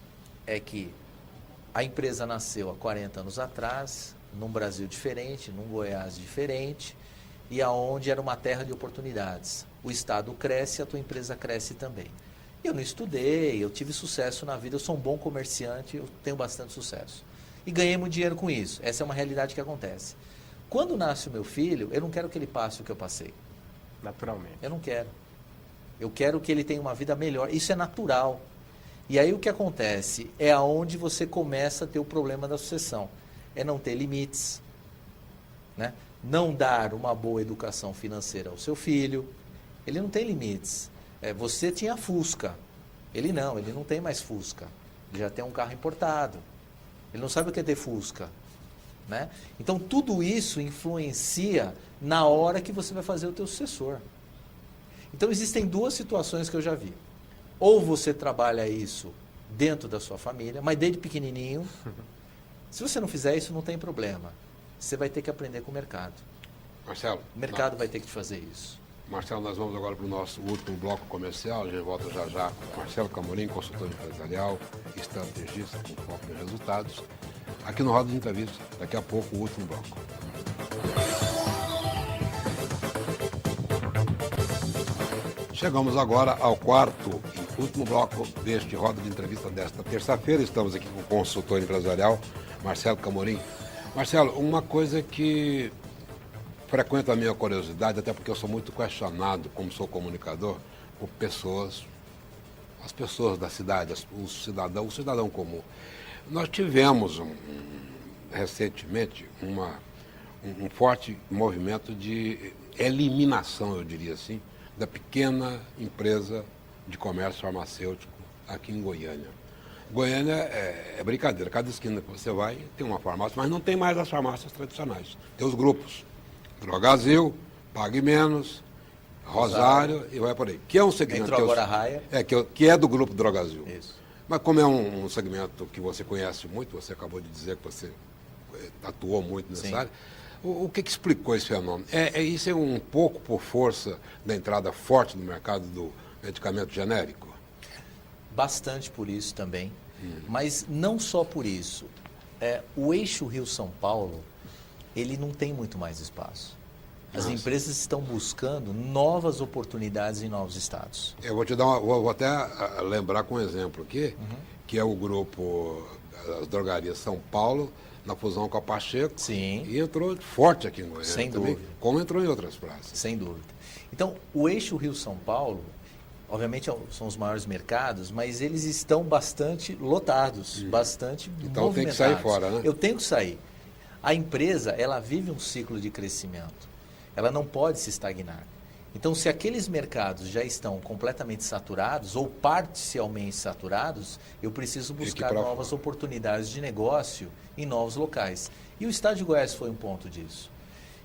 é que a empresa nasceu há 40 anos atrás, num Brasil diferente, num Goiás diferente, e aonde era uma terra de oportunidades. O Estado cresce, a tua empresa cresce também. Eu não estudei, eu tive sucesso na vida, eu sou um bom comerciante, eu tenho bastante sucesso. E ganhei muito dinheiro com isso. Essa é uma realidade que acontece. Quando nasce o meu filho, eu não quero que ele passe o que eu passei. Naturalmente. Eu não quero. Eu quero que ele tenha uma vida melhor. Isso é natural. E aí o que acontece? É aonde você começa a ter o problema da sucessão. É não ter limites. Né? Não dar uma boa educação financeira ao seu filho. Ele não tem limites. Você tinha Fusca. Ele não tem mais Fusca. Ele já tem um carro importado. Ele não sabe o que é ter Fusca. Né? Então, tudo isso influencia na hora que você vai fazer o teu sucessor. Então, existem duas situações que eu já vi. Ou você trabalha isso dentro da sua família, mas desde pequenininho. Se você não fizer isso, não tem problema. Você vai ter que aprender com o mercado. Marcelo. O mercado vai ter que te fazer isso. Marcelo, nós vamos agora para o nosso último bloco comercial. A gente volta já já com Marcelo Camorim, consultor empresarial, estrategista com foco em resultados. Aqui no Roda de Entrevista, daqui a pouco o último bloco. Chegamos agora ao quarto e último bloco deste Roda de Entrevista desta terça-feira. Estamos aqui com o consultor empresarial, Marcelo Camorim. Marcelo, uma coisa que frequenta a minha curiosidade, até porque eu sou muito questionado, como sou comunicador, por pessoas, as pessoas da cidade, o cidadão comum. Nós tivemos recentemente um forte movimento de eliminação, eu diria assim, da pequena empresa de comércio farmacêutico aqui em Goiânia. Goiânia é brincadeira, cada esquina que você vai tem uma farmácia, mas não tem mais as farmácias tradicionais, tem os grupos. Drogazil, Pague Menos, Rosário e vai por aí. Que é um segmento Entrou agora a Raia. que é do grupo Drogazil. Isso. Mas como é um segmento que você conhece muito, você acabou de dizer que você atuou muito nessa Sim. área, o que explicou esse fenômeno? Isso é um pouco por força da entrada forte no mercado do medicamento genérico? Bastante por isso também. Mas não só por isso. O eixo Rio-São Paulo, ele não tem muito mais espaço. As empresas estão buscando novas oportunidades em novos estados. Eu vou te dar vou até lembrar com um exemplo aqui, que é o grupo das drogarias São Paulo, na fusão com a Pacheco. Sim. E entrou forte aqui em Goiânia Sem também, dúvida. como entrou em outras praças. Sem dúvida. Então, o eixo Rio-São Paulo, obviamente são os maiores mercados, mas eles estão bastante lotados, bastante Então tem que movimentados. sair fora, né? Eu tenho que sair. A empresa, ela vive um ciclo de crescimento. Ela não pode se estagnar. Então, se aqueles mercados já estão completamente saturados ou parcialmente saturados, eu preciso buscar novas oportunidades de negócio em novos locais. E o estado de Goiás foi um ponto disso.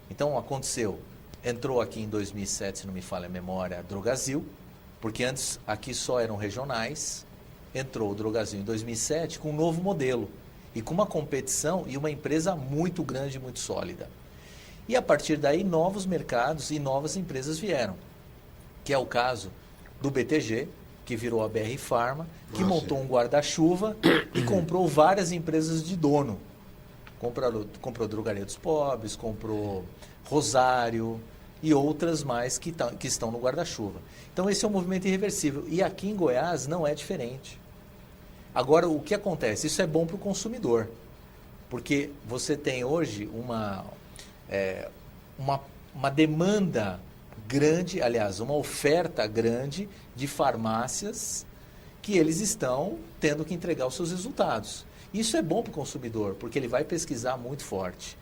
Então, aconteceu, entrou aqui em 2007, se não me falha a memória, a Drogasil, porque antes aqui só eram regionais, entrou o Drogasil em 2007 com um novo modelo e com uma competição e uma empresa muito grande, muito sólida. E a partir daí, novos mercados e novas empresas vieram, que é o caso do BTG, que virou a BR Pharma, que montou um guarda-chuva e comprou várias empresas de dono. Comprou Drogaria dos Pobres, comprou Rosário e outras mais que estão no guarda-chuva. Então, esse é um movimento irreversível. E aqui em Goiás não é diferente. Agora, o que acontece? Isso é bom para o consumidor, porque você tem hoje uma demanda grande, aliás, uma oferta grande de farmácias que eles estão tendo que entregar os seus resultados. Isso é bom para o consumidor, porque ele vai pesquisar muito forte.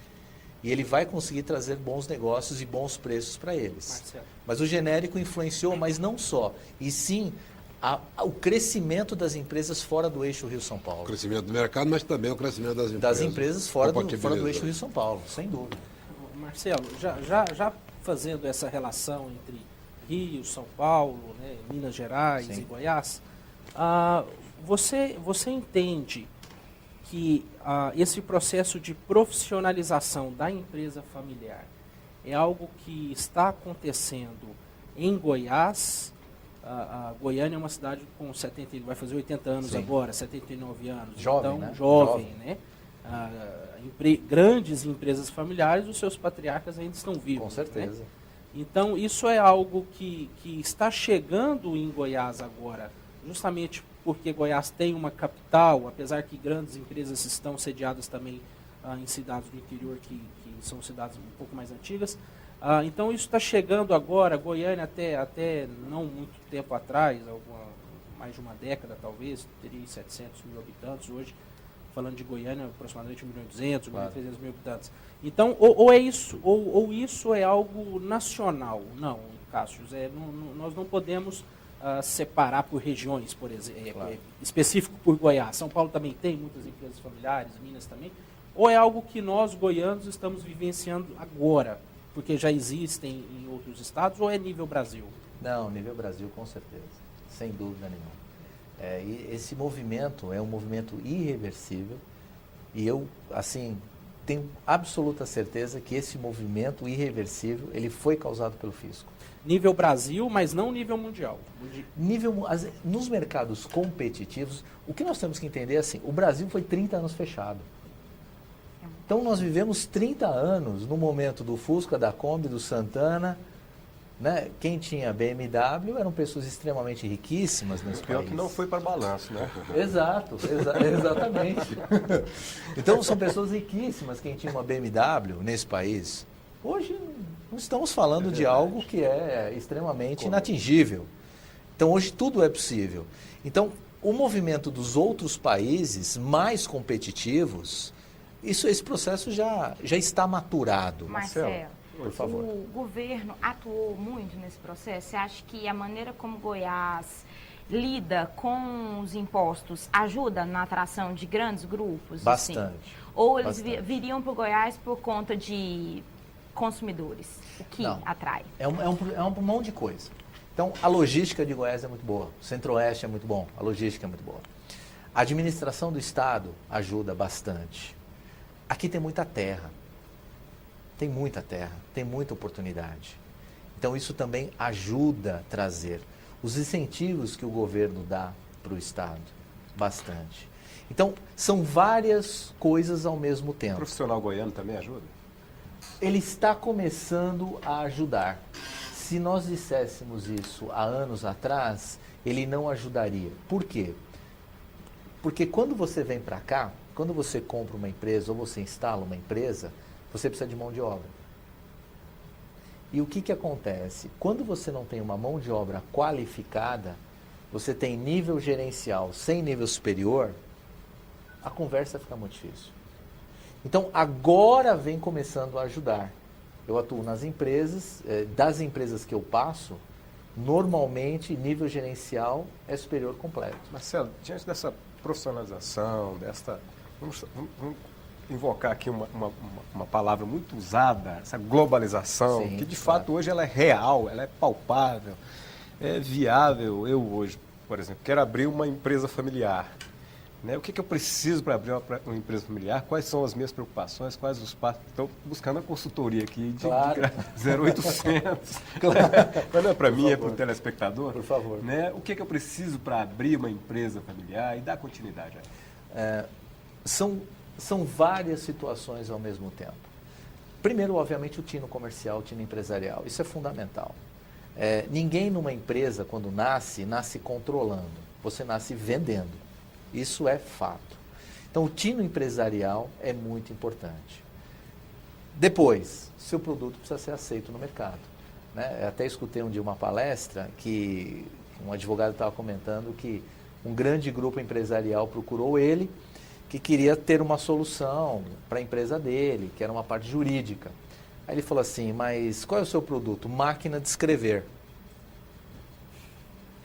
E ele vai conseguir trazer bons negócios e bons preços para eles. Marcelo. Mas o genérico influenciou, mas não só. E sim o crescimento das empresas fora do eixo Rio-São Paulo. O crescimento do mercado, mas também o crescimento das empresas. Das empresas fora do eixo Rio-São Paulo, sem dúvida. Marcelo, já fazendo essa relação entre Rio, São Paulo, né, Minas Gerais Sim. e Goiás, você entende que esse processo de profissionalização da empresa familiar é algo que está acontecendo em Goiás? Goiânia é uma cidade com vai fazer 80 anos Sim. agora, 79 anos. Jovem, então, né? jovem, né? Grandes empresas familiares, os seus patriarcas ainda estão vivos. Com certeza. Né? Então, isso é algo que está chegando em Goiás agora, justamente porque Goiás tem uma capital, apesar que grandes empresas estão sediadas também em cidades do interior, que são cidades um pouco mais antigas. Então, isso está chegando agora. Goiânia, até não muito tempo atrás, mais de uma década talvez, teria 700 mil habitantes. Hoje, falando de Goiânia, aproximadamente 1.200.000, 1.300.000 habitantes. Então, ou é isso, ou isso é algo nacional. Não, Cássio, nós não podemos separar por regiões, por exemplo, Claro. Específico por Goiás. São Paulo também tem muitas empresas familiares, Minas também. Ou é algo que nós, goianos, estamos vivenciando agora, porque já existem em outros estados, ou é nível Brasil? Não, nível Brasil, com certeza. Sem dúvida nenhuma. E esse movimento é um movimento irreversível e eu, assim, tenho absoluta certeza que esse movimento irreversível, ele foi causado pelo fisco. Nível Brasil, mas não nível mundial. Nos mercados competitivos, o que nós temos que entender é assim, o Brasil foi 30 anos fechado. Então nós vivemos 30 anos no momento do Fusca, da Kombi, do Santana, né? Quem tinha BMW eram pessoas extremamente riquíssimas nesse Pior país. que não foi para balanço, né? Exato, exatamente. Então são pessoas riquíssimas quem tinha uma BMW nesse país. Hoje não estamos falando de algo que é extremamente inatingível. Então hoje tudo é possível. Então o movimento dos outros países mais competitivos, esse processo já está maturado. Marcelo, por favor. o governo atuou muito nesse processo? Você acha que a maneira como Goiás lida com os impostos ajuda na atração de grandes grupos? Bastante. Assim? Ou eles Bastante. viriam para o Goiás por conta de consumidores? O que Não. atrai? É um monte de coisa. Então, a logística de Goiás é muito boa. O Centro-Oeste é muito bom. A logística é muito boa. A administração do Estado ajuda bastante. Aqui tem muita terra. Tem muita oportunidade. Então, isso também ajuda a trazer os incentivos que o governo dá para o Estado. Bastante. Então, são várias coisas ao mesmo O tempo. profissional goiano também ajuda? ele está começando a ajudar. Se nós disséssemos isso há anos atrás, ele não ajudaria. Por quê? Porque quando você vem para cá, quando você compra uma empresa ou você instala uma empresa, você precisa de mão de obra. E o que acontece? Quando você não tem uma mão de obra qualificada, você tem nível gerencial sem nível superior, a conversa fica muito difícil. Então, agora vem começando a ajudar. Eu atuo nas empresas, das empresas que eu passo, normalmente nível gerencial é superior completo. Marcelo, diante dessa profissionalização, vamos invocar aqui uma palavra muito usada, essa globalização, Sim, que de fato hoje ela é real, ela é palpável, é viável. Eu hoje, por exemplo, quero abrir uma empresa familiar. Né? O que eu preciso para abrir uma empresa familiar? Quais são as minhas preocupações? Quais os passos? Estou buscando a consultoria aqui de Claro. 0800. Claro. Mas não é para mim, favor. é para o telespectador. Por favor. Né? O que eu preciso para abrir uma empresa familiar e dar continuidade a ela? São várias situações ao mesmo tempo. Primeiro, obviamente, o tino comercial, o tino empresarial. Isso é fundamental. Ninguém numa empresa, quando nasce controlando. Você nasce vendendo. Isso é fato. Então, o tino empresarial é muito importante. Depois, seu produto precisa ser aceito no mercado. Né? Eu até escutei um dia uma palestra que um advogado estava comentando que um grande grupo empresarial procurou ele, que queria ter uma solução para a empresa dele, que era uma parte jurídica. Aí ele falou assim, mas qual é o seu produto? Máquina de escrever.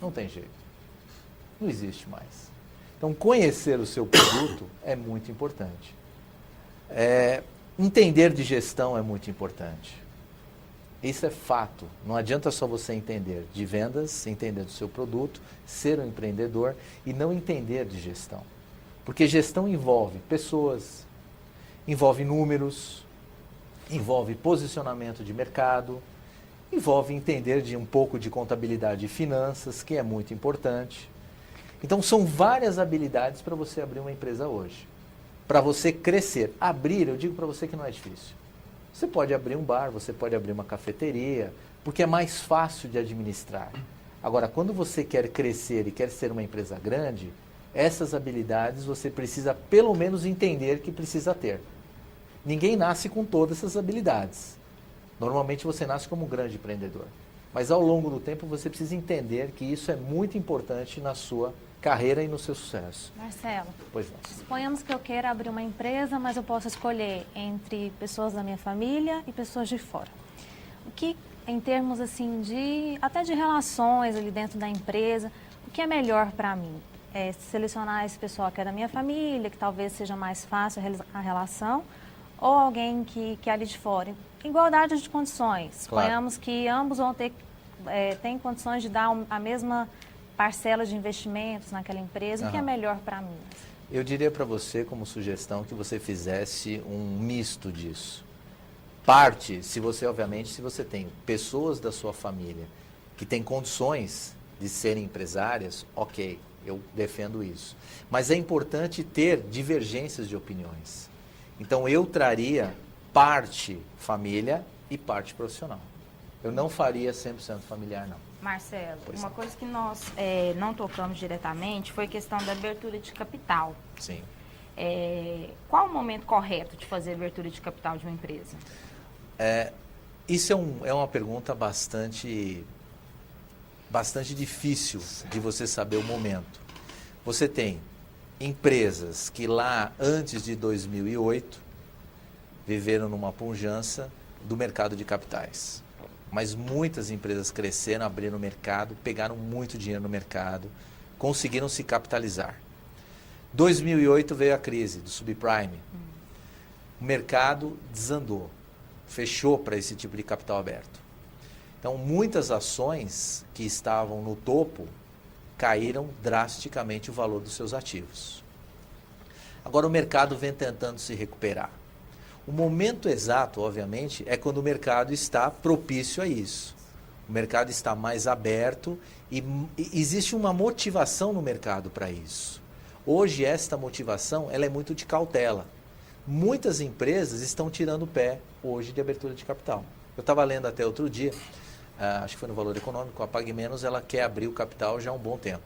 Não tem jeito. Não existe mais. Então, conhecer o seu produto é muito importante. Entender de gestão é muito importante. Isso é fato. Não adianta só você entender de vendas, entender do seu produto, ser um empreendedor e não entender de gestão. Porque gestão envolve pessoas, envolve números, envolve posicionamento de mercado, envolve entender de um pouco de contabilidade e finanças, que é muito importante. Então, são várias habilidades para você abrir uma empresa hoje. Para você crescer. Abrir, eu digo para você que não é difícil. Você pode abrir um bar, você pode abrir uma cafeteria, porque é mais fácil de administrar. Agora, quando você quer crescer e quer ser uma empresa grande, essas habilidades você precisa pelo menos entender que precisa ter. Ninguém nasce com todas essas habilidades. Normalmente você nasce como um grande empreendedor. Mas ao longo do tempo você precisa entender que isso é muito importante na sua carreira e no seu sucesso. Marcelo, Pois não. suponhamos que eu queira abrir uma empresa, mas eu posso escolher entre pessoas da minha família e pessoas de fora. O que, em termos assim até de relações ali dentro da empresa, o que é melhor para mim? É selecionar esse pessoal que é da minha família, que talvez seja mais fácil a relação, ou alguém que é ali de fora? Igualdade de condições. Claro. Suponhamos que ambos vão têm condições de dar a mesma parcela de investimentos naquela empresa. O que é melhor para mim? Eu diria para você, como sugestão, que você fizesse um misto disso. Parte, se você tem pessoas da sua família que têm condições de serem empresárias, ok, eu defendo isso. Mas é importante ter divergências de opiniões. Então, eu traria parte família e parte profissional. Eu não faria 100% familiar, não. Marcelo, Pois uma não. coisa que nós não tocamos diretamente foi a questão da abertura de capital. Sim. Qual o momento correto de fazer a abertura de capital de uma empresa? Isso é uma pergunta bastante difícil de você saber o momento. Você tem empresas que lá antes de 2008 viveram numa pujança do mercado de capitais. Mas muitas empresas cresceram, abriram o mercado, pegaram muito dinheiro no mercado, conseguiram se capitalizar. 2008 veio a crise do subprime. O mercado desandou, fechou para esse tipo de capital aberto. Então, muitas ações que estavam no topo caíram drasticamente o valor dos seus ativos. Agora o mercado vem tentando se recuperar. O momento exato, obviamente, é quando o mercado está propício a isso. O mercado está mais aberto e existe uma motivação no mercado para isso. Hoje, esta motivação ela é muito de cautela. Muitas empresas estão tirando o pé hoje de abertura de capital. Eu estava lendo até outro dia, acho que foi no Valor Econômico, a Pague Menos, ela quer abrir o capital já há um bom tempo.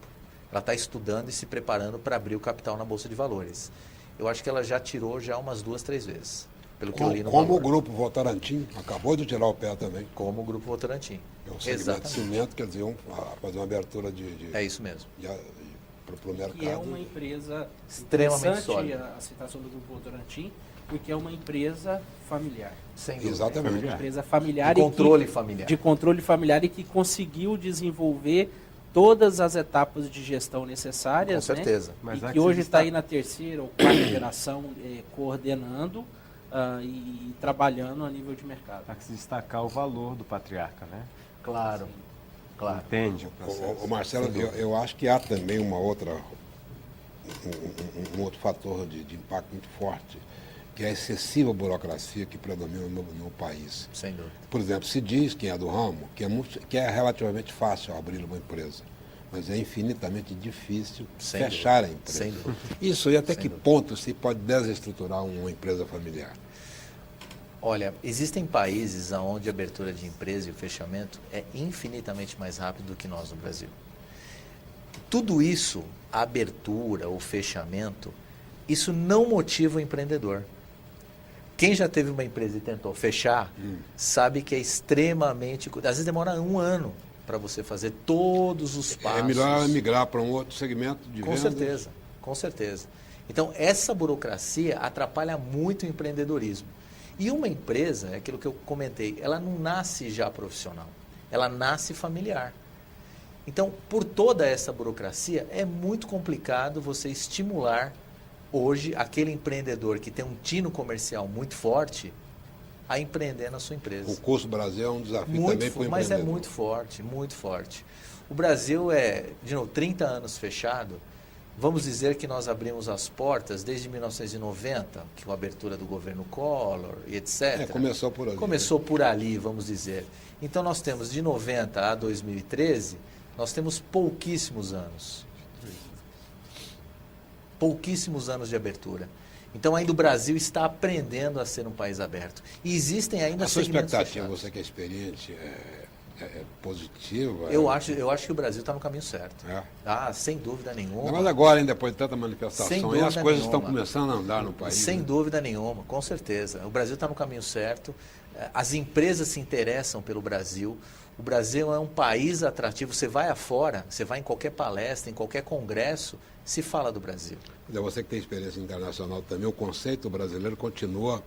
Ela está estudando e se preparando para abrir o capital na Bolsa de Valores. Eu acho que ela já tirou já umas 2, 3 vezes. Pelo que eu li no Como Valor. o Grupo Votorantim acabou de tirar o pé também. Como o Grupo Votorantim. É um segmento de cimento, quer dizer, fazer uma abertura É isso mesmo. para o mercado. Que é uma empresa Extremamente interessante sólida. a citação do Grupo Votorantim, porque é uma empresa familiar. Sem dúvida. Exatamente. Uma empresa familiar De controle e que, familiar. de controle familiar e que conseguiu desenvolver todas as etapas de gestão necessárias, Com certeza. né? Mas E há que que hoje se está destacar- aí na terceira ou quarta geração coordenando e trabalhando a nível de mercado. Há que se destacar o valor do patriarca, né? Claro. Claro. Entende o processo. O Marcelo, eu acho que há também um outro fator de impacto muito forte, que é a excessiva burocracia que predomina no país. Sem dúvida. Por exemplo, se diz, quem é do ramo, que é relativamente fácil abrir uma empresa, mas é infinitamente difícil Sem fechar dúvida. a empresa. Sem dúvida. Isso, e até Sem que dúvida. ponto se pode desestruturar uma empresa familiar? Olha, existem países onde a abertura de empresa e o fechamento é infinitamente mais rápido do que nós no Brasil. Tudo isso, a abertura, o fechamento, isso não motiva o empreendedor. Quem já teve uma empresa e tentou fechar, sabe que é extremamente... Às vezes demora 1 ano para você fazer todos os passos. É melhor migrar para um outro segmento de Com vendas. certeza, com certeza. Então, essa burocracia atrapalha muito o empreendedorismo. E uma empresa, é aquilo que eu comentei, ela não nasce já profissional, ela nasce familiar. Então, por toda essa burocracia, é muito complicado você estimular hoje aquele empreendedor que tem um tino comercial muito forte a empreender na sua empresa. O custo do Brasil é um desafio também para o Mas é empreendedor. muito forte, muito forte. O Brasil é, de novo, 30 anos fechado. Vamos dizer que nós abrimos as portas desde 1990, que com a abertura do governo Collor e etc. Começou por ali. Começou por ali, vamos dizer. Então nós temos de 90 a 2013, nós temos pouquíssimos anos. Pouquíssimos anos de abertura. Então ainda o Brasil está aprendendo a ser um país aberto. E existem ainda A sua segmentos expectativa, fechados. você que é experiente, é positiva? Eu acho que o Brasil está no caminho certo. É. Ah, sem dúvida nenhuma. Mas agora, hein, depois de tanta manifestação, Sem e dúvida as coisas nenhuma. estão começando a andar no país. Sem né? dúvida nenhuma, com certeza. O Brasil está no caminho certo. As empresas se interessam pelo Brasil. O Brasil é um país atrativo. Você vai afora, você vai em qualquer palestra, em qualquer congresso, se fala do Brasil. Você que tem experiência internacional também, o conceito brasileiro continua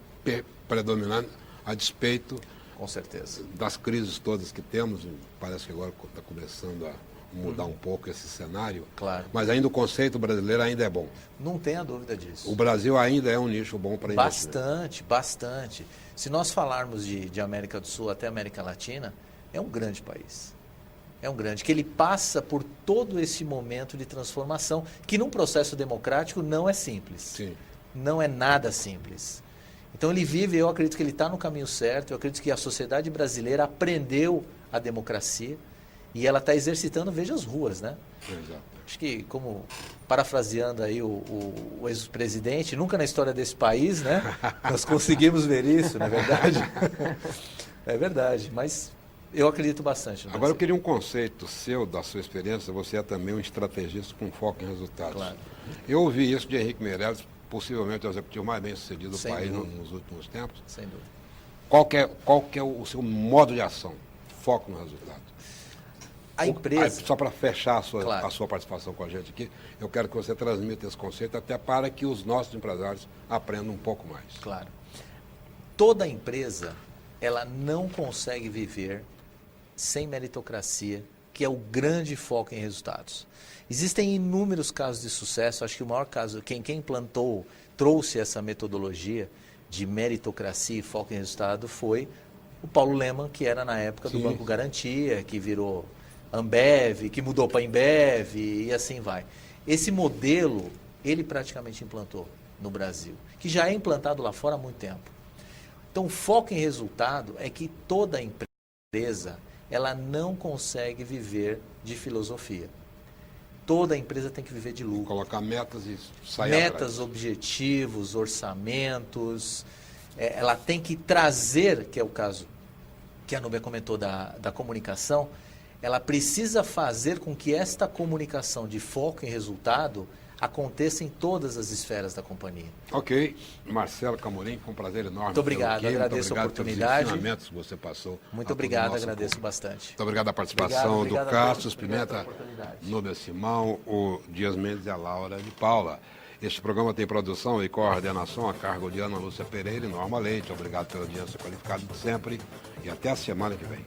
predominando a despeito Com certeza. das crises todas que temos. Parece que agora está começando a mudar um pouco esse cenário. Claro. Mas ainda o conceito brasileiro ainda é bom. Não tenha dúvida disso. O Brasil ainda é um nicho bom para investir. Bastante, bastante. Se nós falarmos de América do Sul até América Latina, é um grande país. É um grande, que ele passa por todo esse momento de transformação, que num processo democrático não é simples. Sim. Não é nada simples. Então ele vive, eu acredito que ele está no caminho certo, eu acredito que a sociedade brasileira aprendeu a democracia e ela está exercitando, veja as ruas, né? Exato. Acho que, como parafraseando aí o ex-presidente, nunca na história desse país, né? Nós conseguimos ver isso, não é verdade? É verdade, mas eu acredito bastante no Agora eu Brasil. queria um conceito seu, da sua experiência. Você é também um estrategista com foco em resultados. Claro. Eu ouvi isso de Henrique Meirelles, possivelmente o executivo mais bem sucedido do Sem país dúvida. nos últimos tempos. Sem dúvida. Qual que é o seu modo de ação? Foco no resultado. A empresa... Só para fechar Claro. a sua participação com a gente aqui, eu quero que você transmita esse conceito até para que os nossos empresários aprendam um pouco mais. Claro. Toda empresa, ela não consegue viver sem meritocracia, que é o grande foco em resultados. Existem inúmeros casos de sucesso, acho que o maior caso, quem implantou, trouxe essa metodologia de meritocracia e foco em resultado foi o Paulo Lemann, que era na época do Sim. Banco Garantia, que virou Ambev, que mudou para Embev e assim vai. Esse modelo, ele praticamente implantou no Brasil, que já é implantado lá fora há muito tempo. Então, o foco em resultado é que toda empresa, ela não consegue viver de filosofia. Toda empresa tem que viver de lucro. Colocar metas e sair Metas, atrás. objetivos, orçamentos. Ela tem que trazer, que é o caso que a Núbia comentou da comunicação, ela precisa fazer com que esta comunicação de foco em resultado aconteça em todas as esferas da companhia. Ok. Marcelo Camorim, foi um prazer enorme. Muito obrigado, agradeço a oportunidade. Pelos ensinamentos que você passou. Muito a todo o obrigado, nosso agradeço público. bastante. Muito obrigado a participação Obrigado do a Cassius todos. Obrigado Pimenta, pela oportunidade. Núbia Simão, o Dias Mendes e a Laura de Paula. Este programa tem produção e coordenação a cargo de Ana Lúcia Pereira e Norma Leite. Obrigado pela audiência qualificada de sempre e até a semana que vem.